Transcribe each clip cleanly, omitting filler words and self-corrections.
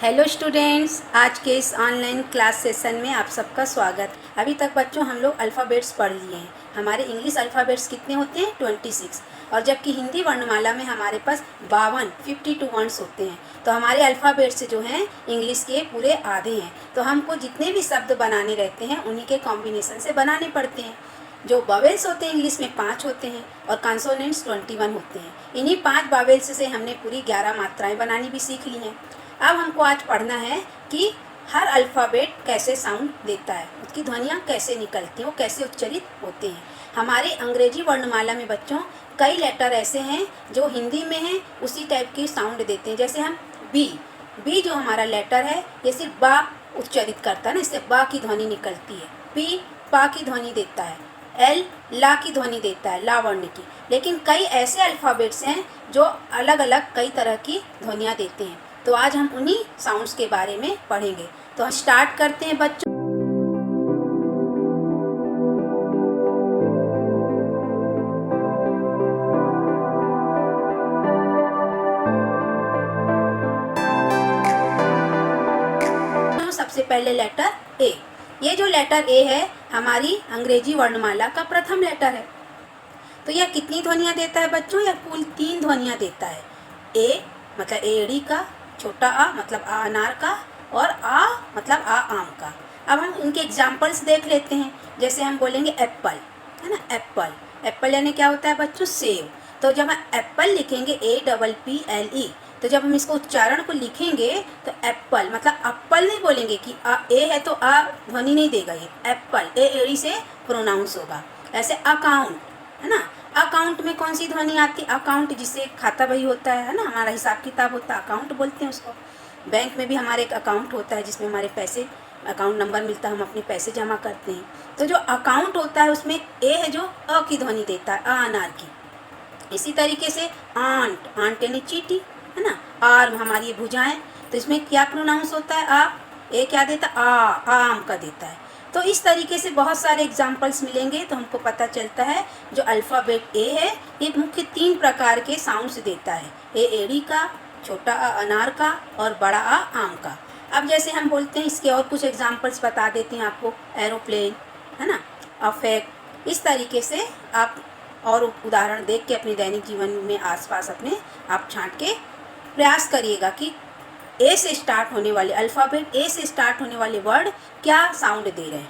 Hello students, आज के इस ऑनलाइन क्लास सेशन में आप सबका स्वागत। अभी तक बच्चों हम लोग अल्फ़ाबेट्स पढ़ लिए हैं। हमारे इंग्लिश अल्फ़ाबेट्स कितने होते हैं? 26। और जबकि हिंदी वर्णमाला में हमारे पास 52 वर्ड्स होते हैं। तो हमारे अल्फ़ाबेट्स जो हैं इंग्लिश के पूरे आधे हैं। तो हमको जितने भी शब्द बनाने रहते हैं उन्हीं के कॉम्बिनेशन से बनाने पड़ते हैं। जो बावेल्स होते हैं इंग्लिश में 5 होते हैं और कॉन्सोनेंट्स 21 होते हैं। इन्हीं 5 बावेल्स से हमने पूरी 11 मात्राएं बनानी भी सीख ली हैं। अब हमको आज पढ़ना है कि हर अल्फ़ाबेट कैसे साउंड देता है, उसकी ध्वनियाँ कैसे निकलती हैं, वो कैसे उच्चारित होते हैं। हमारे अंग्रेजी वर्णमाला में बच्चों कई लेटर ऐसे हैं जो हिंदी में हैं उसी टाइप की साउंड देते हैं। जैसे हम बी जो हमारा लेटर है ये सिर्फ बा उच्चारित करता है ना, इससे बा की ध्वनि निकलती है। पी पा की ध्वनि देता है। एल ला की ध्वनि देता है, ला वर्ण की। लेकिन कई ऐसे अल्फ़ाबेट्स हैं जो अलग अलग कई तरह की ध्वनियाँ देते हैं। तो आज हम उन्हीं साउंड्स के बारे में पढ़ेंगे। तो हम स्टार्ट करते हैं बच्चों। सबसे पहले लेटर ए। ये जो लेटर ए है हमारी अंग्रेजी वर्णमाला का प्रथम लेटर है। तो यह कितनी ध्वनियाँ देता है बच्चों? यह कुल 3 ध्वनियाँ देता है। ए मतलब एड़ी का, छोटा आ मतलब आ अनार का, और आ मतलब आ आम का। अब हम इनके एग्जाम्पल्स देख लेते हैं। जैसे हम बोलेंगे एप्पल, है ना, एप्पल। एप्पल यानी क्या होता है बच्चों? सेब। तो जब हम एप्पल लिखेंगे APPLE, तो जब हम इसको उच्चारण को लिखेंगे तो एप्पल मतलब एप्पल नहीं बोलेंगे कि आ ए है तो आ ध्वनि नहीं देगा, ये एप्पल ए एड़ी से प्रोनाउंस होगा। ऐसे अकाउंट, है ना, अकाउंट में कौन सी ध्वनि आती है? अकाउंट जिसे खाता बही होता है ना, हमारा हिसाब किताब होता है, अकाउंट बोलते हैं उसको। बैंक में भी हमारे एक अकाउंट होता है जिसमें हमारे पैसे, अकाउंट नंबर मिलता है, हम अपने पैसे जमा करते हैं। तो जो अकाउंट होता है उसमें ए है जो अ की ध्वनि देता है, आ अनार की। इसी तरीके से आंट, आंट यानी चींटी, है ना, आर्म हमारी ये भुजाएं। तो इसमें क्या प्रोनाउंस होता है? आ। ए क्या देता है? आम का देता है। तो इस तरीके से बहुत सारे एग्जाम्पल्स मिलेंगे तो हमको पता चलता है जो अल्फ़ाबेट ए है ये मुख्य 3 प्रकार के साउंड्स देता है। ए एड़ी का, छोटा आ अनार का और बड़ा आ आम का। अब जैसे हम बोलते हैं, इसके और कुछ एग्जाम्पल्स बता देते हैं आपको। एरोप्लेन, है ना, अफेक्ट। इस तरीके से आप और उदाहरण देख के अपने दैनिक जीवन में आसपास अपने आप छांट के प्रयास करिएगा कि ए से स्टार्ट होने वाले अल्फ़ाबेट, ए से स्टार्ट होने वाले वर्ड क्या साउंड दे रहे हैं।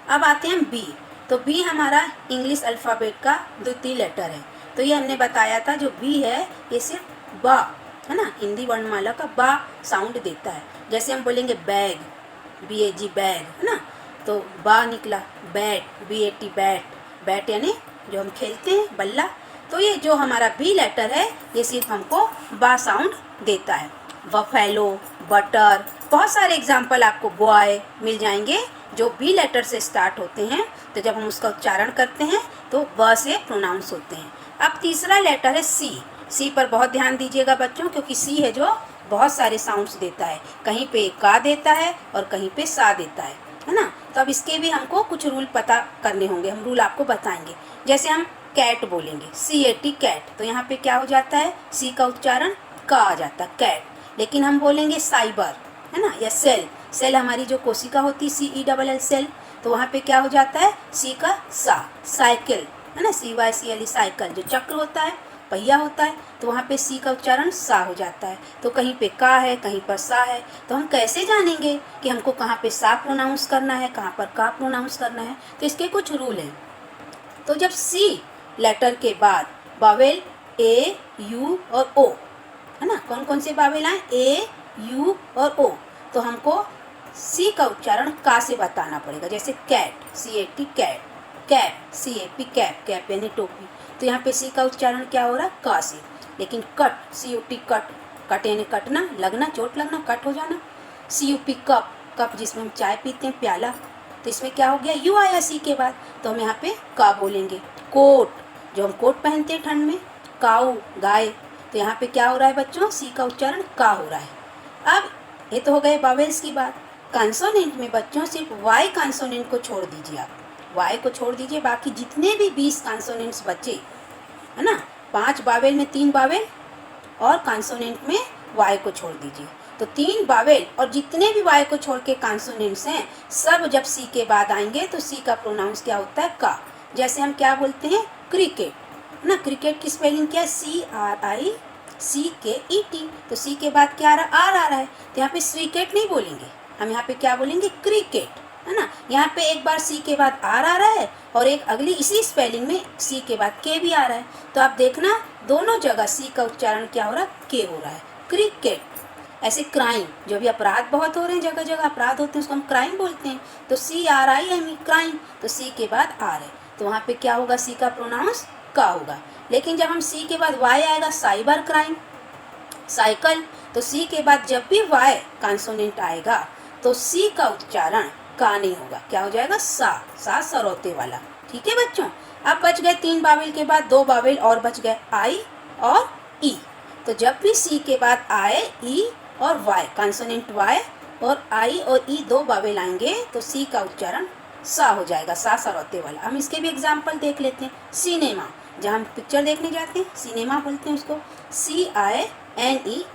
अब आते हैं बी। तो बी हमारा इंग्लिश अल्फ़ाबेट का द्वितीय लेटर है। तो ये हमने बताया था जो बी है ये सिर्फ बा, है ना, हिंदी वर्णमाला का बा साउंड देता है। जैसे हम बोलेंगे बैग, BAG बैग, है ना, तो बा निकला। बैट, BAT बैट, बैट यानी जो हम खेलते हैं बल्ला। तो ये जो हमारा बी लेटर है ये सिर्फ हमको बा साउंड देता है। बफेलो, बटर, बहुत सारे एग्जाम्पल आपको बॉय मिल जाएंगे जो बी लेटर से स्टार्ट होते हैं। तो जब हम उसका उच्चारण करते हैं तो ब से प्रोनाउंस होते हैं। अब तीसरा लेटर है सी। सी पर बहुत ध्यान दीजिएगा बच्चों, क्योंकि सी है जो बहुत सारे साउंड्स देता है। कहीं पे का देता है और कहीं पे सा देता है ना। तो अब इसके भी हमको कुछ रूल पता करने होंगे, हम रूल आपको बताएंगे। जैसे हम कैट बोलेंगे, CAT कैट, तो यहाँ पे क्या हो जाता है? सी का उच्चारण का आ जाता है, कैट। लेकिन हम बोलेंगे साइबर, है ना, या सेल, सेल हमारी जो कोशिका होती है CELL सेल, तो वहाँ पे क्या हो जाता है? सी का सा। साइकिल, है ना, CYCLE साइकिल, जो चक्र होता है, पहिया होता है, तो वहाँ पे सी का उच्चारण सा हो जाता है। तो कहीं पे का है, कहीं पर सा है। तो हम कैसे जानेंगे कि हमको कहाँ पे सा प्रोनाउंस करना है, कहाँ पर का प्रोनाउंस करना है? तो इसके कुछ रूल हैं। तो जब सी लेटर के बाद बावेल A, U और O, है ना, कौन कौन से बावेल आए? A, U और O, तो हमको सी का उच्चारण का से बताना पड़ेगा। जैसे cat, CAT cat, cap, CAP cap, cap यानी टोपी, तो यहाँ पे सी का उच्चारण क्या हो रहा है? का से। लेकिन कट, COT कट, कट यानी कटना, लगना, चोट लगना, कट हो जाना। CUP कप, कप जिसमें हम चाय पीते हैं, प्याला, तो इसमें क्या हो गया? यू आया सी के बाद, तो हम यहाँ पे का बोलेंगे। कोट, जो हम कोट पहनते हैं ठंड में। काऊ, गाय, तो यहाँ पे क्या हो रहा है बच्चों? सी का उच्चारण का हो रहा है। अब ये तो हो गए बावेल्स की बात। कॉन्सोनेंट में बच्चों सिर्फ वाई कॉन्सोनेंट को छोड़ दीजिए, आप वाई को छोड़ दीजिए, बाकी जितने भी 20 कॉन्सोनेंट्स बचे, है ना, 5 बावेल में 3 बावेल और कॉन्सोनेंट में वाई को छोड़ दीजिए। तो 3 वावेल और जितने भी वाई को छोड़ के कॉन्सोनेंट्स हैं सब जब सी के बाद आएंगे तो सी का प्रोनाउंस क्या होता है? का। जैसे हम क्या बोलते हैं? क्रिकेट, है ना। क्रिकेट की स्पेलिंग क्या है? CRICKET। तो सी के बाद क्या आ रहा है? आर आ रहा है, तो यहाँ पे क्रिकेट नहीं बोलेंगे, हम यहाँ पे क्या बोलेंगे? क्रिकेट, है ना। यहाँ पे एक बार सी के बाद आर आ रहा है और एक अगली इसी स्पेलिंग में सी के बाद के भी आ रहा है। तो आप देखना दोनों जगह सी का उच्चारण क्या हो रहा है? के हो रहा है, क्रिकेट। ऐसे क्राइम, जो भी अपराध बहुत हो रहे हैं, जगह जगह अपराध होते हैं, उसको हम क्राइम बोलते हैं। तो CRIME, क्राइम, तो सी के बाद आर है, तो वहाँ पे क्या होगा? सी का प्रोनाउंस का होगा। लेकिन जब हम सी के बाद वाई आएगा, साइबर क्राइम, साइकिल, तो सी के बाद जब भी वाई कॉन्सोनेंट आएगा तो सी का उच्चारण का नहीं होगा, क्या हो जाएगा? सा सरौते वाला। ठीक है बच्चों। अब बच गए 3 वावेल के बाद 2 वावेल और बच गए, आई और ई। तो जब भी सी के बाद आए ई और वाई, कॉन्सोनेंट वाई और आई और ई 2 वावेल आएंगे तो सी का उच्चारण सा हो जाएगा, सा सरौते वाला। हम इसके भी एग्जाम्पल देख लेते हैं। सिनेमा, जहाँ हम पिक्चर देखने जाते हैं सिनेमा बोलते हैं उसको, CINEMA,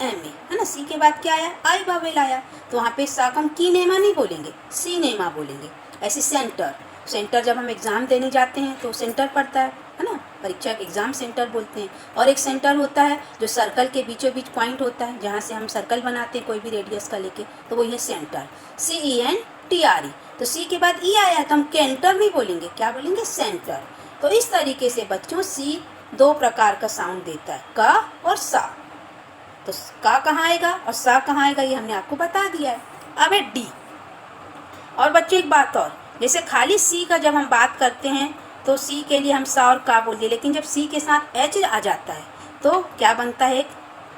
है ना। सी के बाद क्या आया? आई वावेल आया, तो वहाँ पे सा को हम कीनेमा नहीं बोलेंगे, सिनेमा बोलेंगे। ऐसे सेंटर, सेंटर जब हम एग्ज़ाम देने जाते हैं तो सेंटर पड़ता है ना, परीक्षा के एग्ज़ाम सेंटर बोलते हैं। और एक सेंटर होता है जो सर्कल के बीचों बीच पॉइंट होता है, जहाँ से हम सर्कल बनाते हैं कोई भी रेडियस का लेके, तो वो है सेंटर, CENTRE। तो सी के बाद ई आया तो हम कैंटर नहीं बोलेंगे, क्या बोलेंगे? सेंटर। तो इस तरीके से बच्चों सी 2 प्रकार का साउंड देता है, का और सा। तो का कहाँ आएगा और सा कहाँ आएगा ये हमने आपको बता दिया है। अब है डी। और बच्चों एक बात और, जैसे खाली सी का जब हम बात करते हैं तो सी के लिए हम सा और का बोल दिए, लेकिन जब सी के साथ एच आ जाता है तो क्या बनता है? एक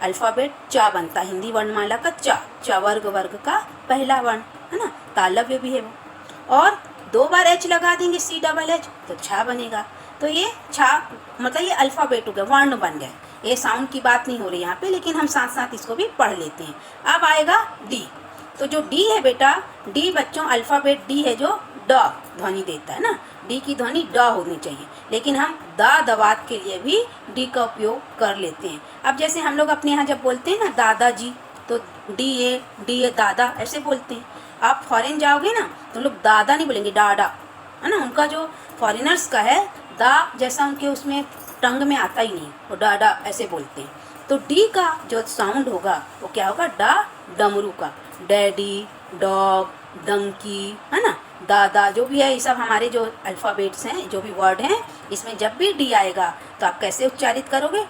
अल्फ़ाबेट चा बनता है, हिंदी वर्णमाला का चा, च वर्ग का पहला वर्ण, है ना, तालव्य भी है वो। और 2 बार एच लगा देंगे, CHH, तो छा बनेगा। तो ये छा मतलब ये अल्फ़ाबेट हो गया, वर्ण बन गए। ये साउंड की बात नहीं हो रही यहाँ पे, लेकिन हम साथ साथ इसको भी पढ़ लेते हैं। अब आएगा डी। तो जो डी है बेटा, डी बच्चों अल्फ़ाबेट डी है जो ड ध्वनि देता है ना, डी की ध्वनि ड होनी चाहिए, लेकिन हम दा दवात के लिए भी डी का उपयोग कर लेते हैं। अब जैसे हम लोग अपने यहाँ जब बोलते हैं ना दादाजी, तो डी ए दादा ऐसे बोलते हैं। आप फॉरेन जाओगे ना तो लोग दादा नहीं बोलेंगे, डाडा, है ना। उनका जो फॉरेनर्स का है दा जैसा उनके उसमें टंग में आता ही नहीं, वो डाडा ऐसे बोलते हैं। तो डी का जो साउंड होगा वो क्या होगा? डा, डमरू का, डैडी, डॉग, डंकी, है ना, दादा, जो भी है ये सब हमारे जो अल्फ़ाबेट्स हैं, जो भी वर्ड हैं, इसमें जब भी डी आएगा तो आप कैसे उच्चारित करोगे?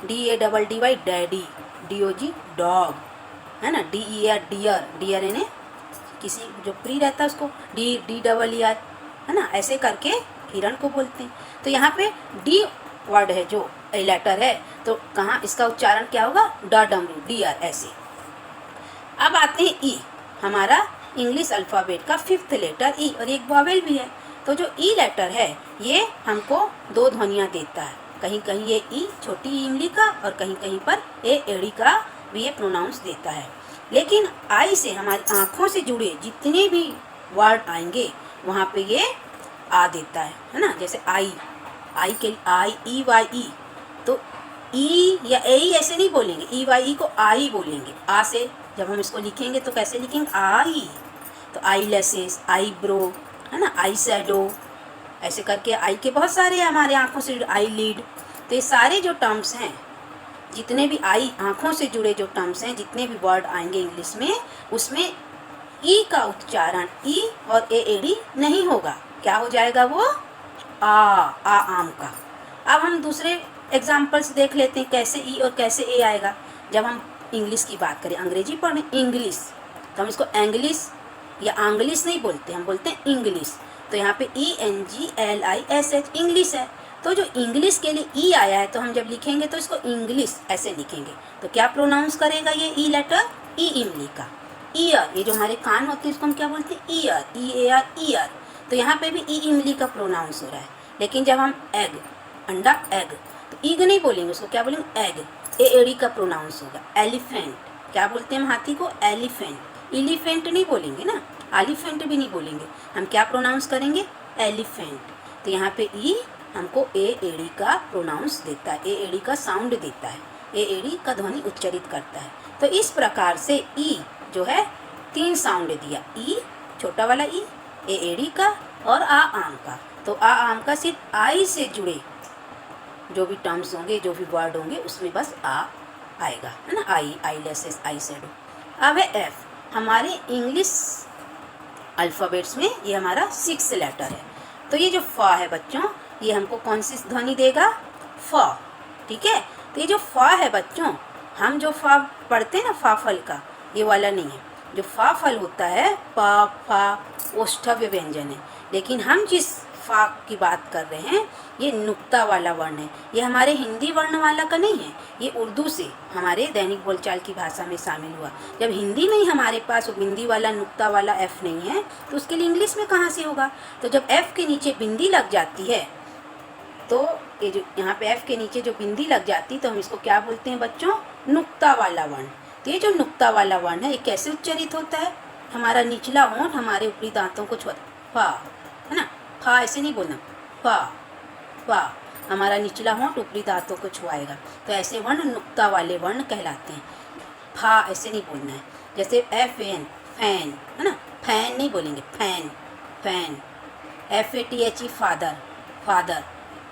DADDY डैडी, DOG डॉग, है ना, DER डियर, डियर यानी किसी जो प्री रहता है उसको DER, है ना, ऐसे करके हिरण को बोलते हैं। तो यहाँ पे डी वर्ड है जो लेटर है, तो कहाँ इसका उच्चारण क्या होगा? ड डमरू, डियर ऐसे। अब आते हैं ई, हमारा इंग्लिश अल्फ़ाबेट का 5th लेटर ई, और एक वॉवेल भी है। तो जो ई लेटर है ये हमको 2 ध्वनियाँ देता है, कहीं कहीं ये ई छोटी ई इमली का और कहीं कहीं पर ए एड़ी का भी ये प्रोनाउंस देता है। लेकिन आई से हमारी आँखों से जुड़े जितने भी वर्ड आएंगे वहाँ पे ये आ देता है ना। जैसे आई के IEYE, तो ई या ए ऐसे नहीं बोलेंगे, EYE को आई बोलेंगे। आ से जब हम इसको लिखेंगे तो कैसे लिखेंगे? आई। तो आई लेसेस, आईब्रो, है ना, आई शैडो, ऐसे करके आई के बहुत सारे हमारे आँखों से, आई लीड। तो ये सारे जो टर्म्स हैं, जितने भी आई आँखों से जुड़े जो टर्म्स हैं, जितने भी वर्ड आएंगे इंग्लिश में, उसमें ई का उच्चारण ई और ए एड़ी नहीं होगा, क्या हो जाएगा वो? आ आम का। अब हम दूसरे एग्जाम्पल्स देख लेते हैं कैसे ई और कैसे ए आएगा। जब हम इंग्लिश की बात करें, अंग्रेजी पढ़ें इंग्लिश, तो हम इसको एंग्लिश या आंग्लिश नहीं बोलते, हम बोलते हैं इंग्लिश। तो यहाँ पे ENGLISH इंग्लिश है। तो जो इंग्लिश के लिए ई आया है, तो हम जब लिखेंगे तो इसको इंग्लिश ऐसे लिखेंगे। तो क्या प्रोनाउंस करेगा ये ई लेटर? ई इमली का। ईयर, ये जो हमारे कान होते हैं इसको हम क्या बोलते हैं? Year, EAR, year. तो यहाँ पे भी ई इमली का प्रोनाउंस हो रहा है। लेकिन जब हम एग, अंडा, एग, तो ईग नहीं बोलेंगे, उसको क्या बोलेंगे? एग। ए एड़ी का प्रोनाउंस होगा। एलिफेंट, क्या बोलते हैं हम हाथी को? एलिफेंट। एलिफेंट नहीं बोलेंगे ना, एलिफेंट भी नहीं बोलेंगे, हम क्या प्रोनाउंस करेंगे? एलिफेंट। तो यहाँ पे ई हमको ए एड़ी का प्रोनाउंस देता है, ए एड़ी का साउंड देता है। ए एड़ी का ध्वनि उच्चारित करता है। तो इस प्रकार से ई जो है 3 साउंड दिया, ई छोटा वाला ई, ए एड़ी का और आ आम का। तो आ आम का सिर्फ आई से जुड़े जो भी टर्म्स होंगे, जो भी वर्ड होंगे, उसमें बस आ आएगा, है ना। आई, आई लेसेस, आई शेडो। अब है एफ, हमारे इंग्लिश अल्फ़ाबेट्स में ये हमारा 6 लेटर है। तो ये जो फ है बच्चों, ये हमको कौन सी ध्वनि देगा, फ, ठीक है। तो ये जो फ है बच्चों, हम जो फ पढ़ते हैं ना, फा फल का, ये वाला नहीं है। जो फा फल होता है, प फा ओष्ठव्य व्यंजन है, लेकिन हम जिस फा की बात कर रहे हैं ये नुक्ता वाला वर्ण है। ये हमारे हिंदी वर्णमाला का नहीं है, ये उर्दू से हमारे दैनिक बोलचाल की भाषा में शामिल हुआ। जब हिंदी में ही हमारे पास वो बिंदी वाला नुक्ता वाला एफ नहीं है, तो उसके लिए इंग्लिश में कहाँ से होगा। तो जब एफ के नीचे बिंदी लग जाती है, तो ये जो यहाँ पे एफ के नीचे जो बिंदी लग जाती है, तो हम इसको क्या बोलते हैं बच्चों, नुक्ता वाला वर्ण। तो ये जो नुक्ता वाला वर्ण है, ये कैसे उच्चारित होता है, हमारा निचला होंठ हमारे ऊपरी दांतों को छुआ, फा, है ना, फा ऐसे नहीं बोलना, फा फा, हमारा निचला होंठ ऊपरी दांतों को छुआएगा। तो ऐसे वर्ण नुक्ता वाले वर्ण कहलाते हैं। फा ऐसे नहीं बोलना है, जैसे एफ एन, फैन, है ना, फैन नहीं बोलेंगे, fan, fan. F A T H E, father, father,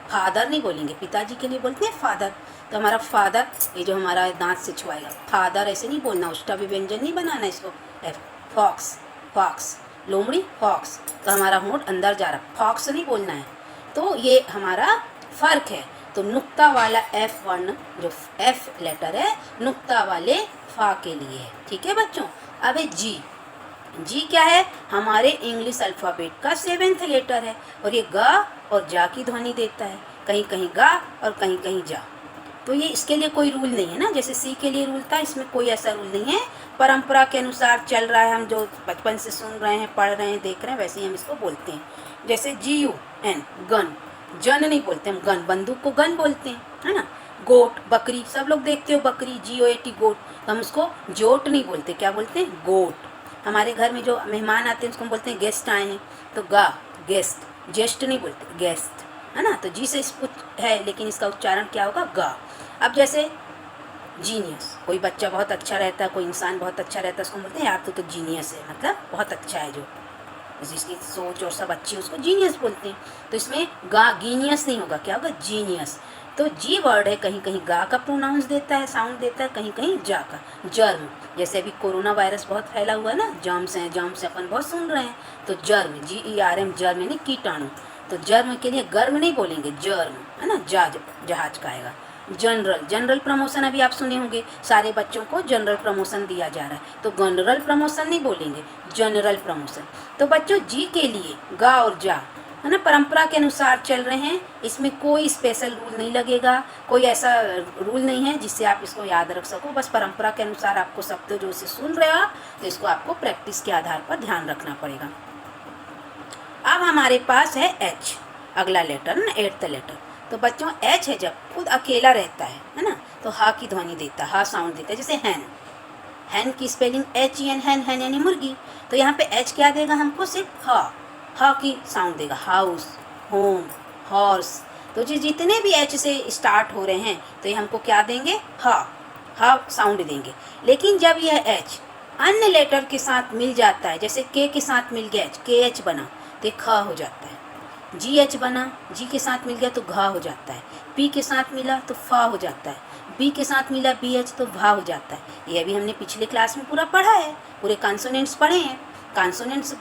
father नहीं बोलेंगे, पिताजी के लिए बोलते हैं फादर। तो हमारा फादर, ये जो हमारा दांत से छुआएगा, फादर ऐसे नहीं बोलना, उष्टा व्यंजन नहीं बनाना इसको। एफ, फॉक्स, फॉक्स, लोमड़ी, फॉक्स। तो हमारा होंठ अंदर जा रहा, फॉक्स नहीं बोलना है। तो ये हमारा फ़र्क है। तो नुक्ता वाला एफ वर्ण, जो एफ लेटर है, नुक्ता वाले फा के लिए है, ठीक है बच्चों। अब है जी, जी क्या है, हमारे इंग्लिश अल्फ़ाबेट का 7th लेटर है, और ये गा और जा की ध्वनि देता है, कहीं कहीं गा और कहीं कहीं जा। तो ये इसके लिए कोई रूल नहीं है ना, जैसे सी के लिए रूल था, इसमें कोई ऐसा रूल नहीं है, परंपरा के अनुसार चल रहा है, हम जो बचपन से सुन रहे हैं, पढ़ रहे हैं, देख रहे हैं, वैसे ही हम इसको बोलते हैं। जैसे GUN, गन, जन नहीं बोलते हम, गन, बंदूक को गन बोलते हैं, है ना। गोट, बकरी, सब लोग देखते हो बकरी, GOAT, गोट, तो हम उसको जोट नहीं बोलते, क्या बोलते हैं, गोट। हमारे घर में जो मेहमान आते हैं उसको हम बोलते हैं गेस्ट आए हैं, तो गा, गेस्ट, जेस्ट नहीं बोलते, गेस्ट, है ना। तो जी से है, लेकिन इसका उच्चारण क्या होगा, गा। अब जैसे जीनियस, कोई बच्चा बहुत अच्छा रहता है, कोई इंसान बहुत अच्छा रहता है, उसको बोलते हैं यार तो जीनियस है, मतलब बहुत अच्छा है, जो जिसकी सोच और सब अच्छी है उसको जीनियस बोलते हैं। तो इसमें गा, गीनियस नहीं होगा, क्या होगा, जीनियस। तो जी वर्ड है, कहीं कहीं गा का प्रोनाउंस देता है, साउंड देता है, कहीं कहीं जा का। जर्म, जैसे अभी कोरोना वायरस बहुत फैला हुआ है ना, जर्म्स हैं, जर्म्स अपन बहुत सुन रहे हैं, तो जर्म, GERM, जर्म यानी कीटाणु। तो जर्म के लिए गर्म नहीं बोलेंगे, जर्म, है ना, जहाज का आएगा। जनरल, जनरल प्रमोशन अभी आप सुने होंगे, सारे बच्चों को जनरल प्रमोशन दिया जा रहा है, तो जनरल प्रमोशन नहीं बोलेंगे, जनरल प्रमोशन। तो बच्चों जी के लिए गा और जा, है ना, परंपरा के अनुसार चल रहे हैं, इसमें कोई स्पेशल रूल नहीं लगेगा, कोई ऐसा रूल नहीं है जिससे आप इसको याद रख सको, बस परंपरा के अनुसार आपको शब्द जो से सुन रहे हो तो इसको आपको प्रैक्टिस के आधार पर ध्यान रखना पड़ेगा। अब हमारे पास है एच, अगला लेटर ना, 8th लेटर। तो बच्चों एच है, जब खुद अकेला रहता है ना, तो हा की ध्वनि देता है, हा साउंड देता है। जैसे हैन, हैन की स्पेलिंग HEN, हैन, हैन यानी मुर्गी। तो यहाँ पे एच क्या देगा हमको, सिर्फ हा की साउंड देगा, हाउस, होम, हॉर्स। तो जो जितने भी एच से स्टार्ट हो रहे हैं तो ये हमको क्या देंगे, हा साउंड देंगे। लेकिन जब यह एच अन्य लेटर के साथ मिल जाता है, जैसे के के साथ मिल गया एच, KH बना तो ख हो जाता है। GH बना, जी के साथ मिल गया तो घा हो जाता है। P के साथ मिला तो फा हो जाता है। B के साथ मिला BH तो भा हो जाता है। ये भी हमने पिछले क्लास में पूरा पढ़ा है, पूरे कॉन्सोनेंट्स पढ़े हैं। कॉन्सोनेंट्स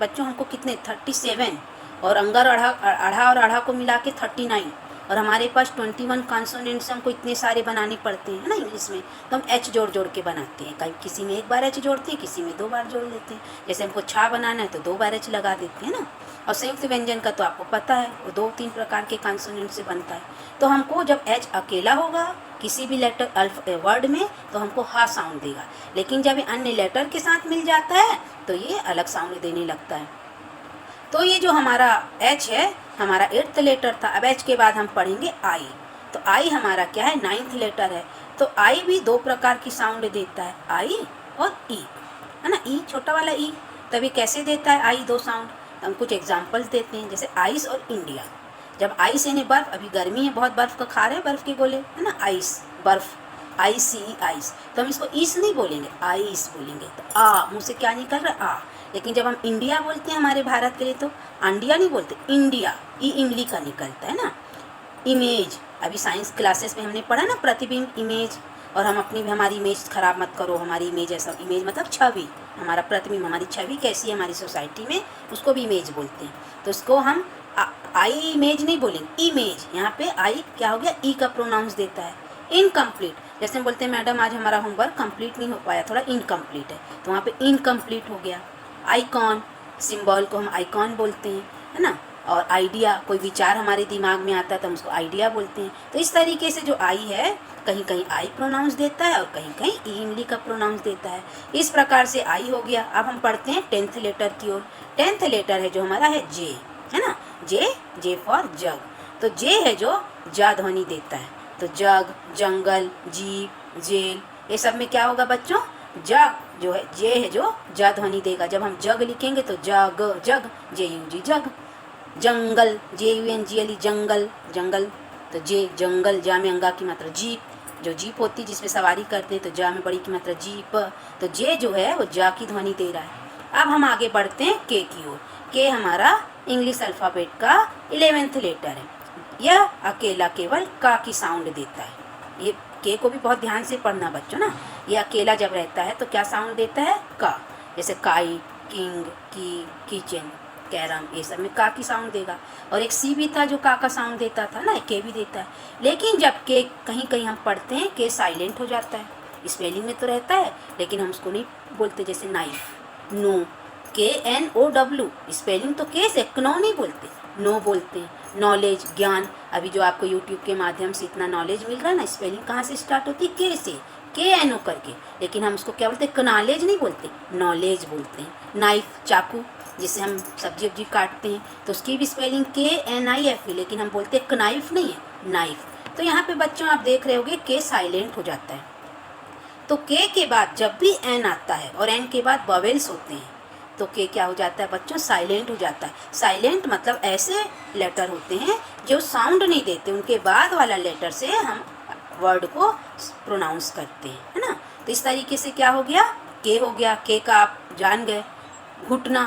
बच्चों हमको कितने, 37, और अंगर अढ़ा और अढ़ा को मिला के 39, और हमारे पास 21 कॉन्सोनेंट्स हमको इतने सारे बनाने पड़ते हैं ना इंग्लिश में। तो हम एच जोड़ जोड़ के बनाते हैं, कहीं किसी में एक बार एच जोड़ते हैं, किसी में 2 बार जोड़ लेते हैं। जैसे हमको छा बनाना है तो 2 बार एच लगा देते हैं ना। और संयुक्त व्यंजन का तो आपको पता है, वो 2-3 प्रकार के कॉन्सोनेंट से बनता है। तो हमको जब एच अकेला होगा किसी भी लेटर वर्ड में तो हमको हा साउंड देगा, लेकिन जब ये अन्य लेटर के साथ मिल जाता है तो ये अलग साउंड देने लगता है। तो ये जो हमारा एच है, हमारा 8th लेटर था। अब एच के बाद हम पढ़ेंगे आई। तो आई हमारा क्या है, 9th लेटर है। तो आई भी 2 प्रकार की साउंड देता है, आई और ई, है ना, ई छोटा वाला ई। तभी कैसे देता है आई 2 साउंड, हम कुछ एग्जाम्पल्स देते हैं, जैसे आइस और इंडिया। जब आइस यानी बर्फ, अभी गर्मी है बहुत, बर्फ का खा रहे हैं, बर्फ के गोले, है ना, आइस बर्फ। ICE आइस, तो हम इसको ईस नहीं बोलेंगे, आइस बोलेंगे। तो आ मुँह से क्या निकल रहा है, आ। लेकिन जब हम इंडिया बोलते हैं हमारे भारत के लिए तो अंडिया नहीं बोलते, इंडिया, ई इमली का निकलता है ना। इमेज, अभी साइंस क्लासेस में हमने पढ़ा ना, प्रतिबिंब इमेज, और हम अपनी भी, हमारी इमेज खराब मत करो, हमारी इमेज ऐसा, इमेज मतलब छवि, हमारा प्रतिबिंब, हमारी छवि कैसी है हमारी सोसाइटी में, उसको भी इमेज बोलते हैं। तो उसको हम आई इमेज नहीं बोलेंगे, इमेज। यहाँ पे आई क्या हो गया, ई का प्रोनाउंस देता है। इनकम्प्लीट, जैसे हम बोलते हैं मैडम आज हमारा होमवर्क कंप्लीट नहीं हो पाया, थोड़ा इनकम्प्लीट है, तो वहाँ पे इनकम्प्लीट हो गया। आइकॉन, सिंबल को हम आइकॉन बोलते हैं, है ना। और आइडिया, कोई विचार हमारे दिमाग में आता है तो हम उसको आइडिया बोलते हैं। तो इस तरीके से जो आई है, कहीं कहीं आई प्रोनाउंस देता है और कहीं कहीं ई इमली का प्रोनाउंस देता है। इस प्रकार से आई हो गया। अब हम पढ़ते हैं 10th लेटर की ओर। 10th लेटर है जो हमारा है जे, है ना। J for jug. तो जे है जो जा ध्वनि देता है। तो जग, जंगल, जीप, जेल, ये सब में क्या होगा बच्चों, जग जो है, जे है जो जा ध्वनि देगा। जब हम जग लिखेंगे तो जग, जग, JUG जग। जंगल, JUNGLE जंगल, जंगल, तो जे जंगल, जा में अंगा की मात्रा, जीप, जो जीप होती है जिसमें सवारी करते हैं, तो जा में बड़ी की मात्रा जीप। तो जे जो है वो जा की ध्वनि दे रहा है। अब हम आगे बढ़ते हैं के की ओर। के हमारा इंग्लिश अल्फ़ाबेट का 11th लेटर है। यह अकेला केवल का की साउंड देता है। ये के को भी बहुत ध्यान से पढ़ना बच्चों ना। ये अकेला जब रहता है तो क्या साउंड देता है, का। जैसे काई, किंग, की, किचन, कैरम, ये सब में का की साउंड देगा। और एक सी भी था जो का साउंड देता था ना, के भी देता है। लेकिन जब के कहीं कहीं हम पढ़ते हैं के साइलेंट हो जाता है। स्पेलिंग में तो रहता है लेकिन हम उसको नहीं बोलते। जैसे नाइफ, नो, KNOW, स्पेलिंग तो के से, कनो नहीं बोलते, नो बोलते हैं। नॉलेज, ज्ञान, अभी जो आपको यूट्यूब के माध्यम से इतना नॉलेज मिल रहा है ना, स्पेलिंग कहाँ से स्टार्ट होती है, के से, KNO करके। लेकिन हम उसको क्या बोलते हैं, कनॉलेज नहीं बोलते, नॉलेज बोलते हैं। नाइफ, चाकू, जिससे हम सब्जी वब्जी काटते हैं, तो उसकी भी स्पेलिंग KNIF है, लेकिन हम बोलते हैं कनाइफ नहीं है, नाइफ। तो यहाँ पे बच्चों आप देख रहे होगे के साइलेंट हो जाता है। तो के के बाद जब भी एन आता है और एन के बाद वॉवेल्स होते हैं तो के क्या हो जाता है बच्चों, साइलेंट हो जाता है। साइलेंट मतलब ऐसे लेटर होते हैं जो साउंड नहीं देते, उनके बाद वाला लेटर से हम वर्ड को प्रोनाउंस करते हैं, है ना। तो इस तरीके से क्या हो गया, के हो गया। के का आप जान गए, घुटना,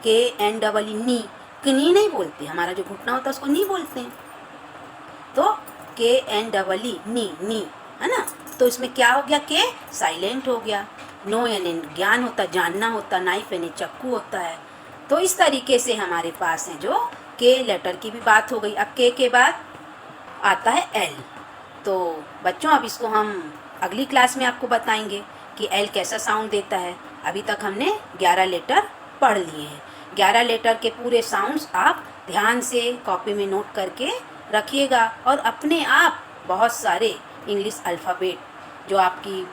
KNEE, नी, कनी नहीं बोलते, हमारा जो घुटना होता है उसको नी बोलते हैं। तो KNEE, नी, है ना। तो इसमें क्या हो गया, के साइलेंट हो गया। नो यानी ज्ञान होता, जानना होता, नाइफ यानी चाकू होता है। तो इस तरीके से हमारे पास है जो के लेटर की भी बात हो गई। अब के बाद आता है एल। तो बच्चों अब इसको हम अगली क्लास में आपको बताएंगे कि एल कैसा साउंड देता है। अभी तक हमने 11 लेटर पढ़ लिए हैं। 11 लेटर के पूरे साउंड्स आप ध्यान से कॉपी में नोट करके रखिएगा और अपने आप बहुत सारे इंग्लिश अल्फ़ाबेट जो आपकी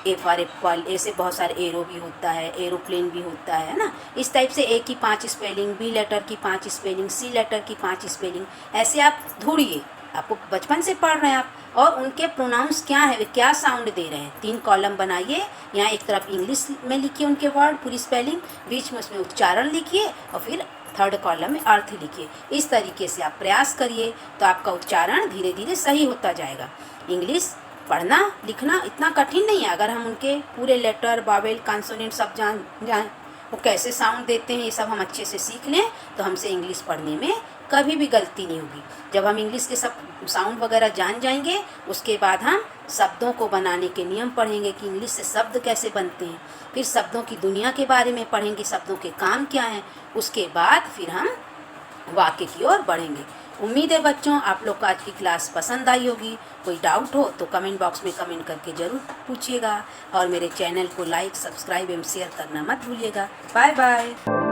ए फॉर एप्पल, ऐसे बहुत सारे एरो भी होता है, एरोप्लेन भी होता है ना। इस टाइप से ए की 5 स्पेलिंग, बी लेटर की 5 स्पेलिंग, सी लेटर की 5 स्पेलिंग, ऐसे आप ढूंढिए। आपको बचपन से पढ़ रहे हैं आप, और उनके प्रोनाउंस क्या है, वे क्या साउंड दे रहे हैं। 3 कॉलम बनाइए, यहाँ एक तरफ इंग्लिश में लिखिए उनके वर्ड पूरी स्पेलिंग, बीच में उसमें उच्चारण लिखिए और फिर 3rd कॉलम में अर्थ लिखिए। इस तरीके से आप प्रयास करिए तो आपका उच्चारण धीरे धीरे सही होता जाएगा। इंग्लिश पढ़ना लिखना इतना कठिन नहीं है, अगर हम उनके पूरे लेटर, वावेल, कॉन्सोनेंट सब जान वो कैसे साउंड देते हैं, ये सब हम अच्छे से सीख लें तो हमसे इंग्लिश पढ़ने में कभी भी गलती नहीं होगी। जब हम इंग्लिश के सब साउंड वगैरह जान जाएंगे उसके बाद हम शब्दों को बनाने के नियम पढ़ेंगे कि इंग्लिश से शब्द कैसे बनते हैं, फिर शब्दों की दुनिया के बारे में पढ़ेंगे, शब्दों के काम क्या हैं, उसके बाद फिर हम वाक्य की ओर बढ़ेंगे। उम्मीद है बच्चों आप लोग को आज की क्लास पसंद आई होगी। कोई डाउट हो तो कमेंट बॉक्स में कमेंट करके ज़रूर पूछिएगा और मेरे चैनल को लाइक, सब्सक्राइब एवं शेयर करना मत भूलिएगा। Bye bye.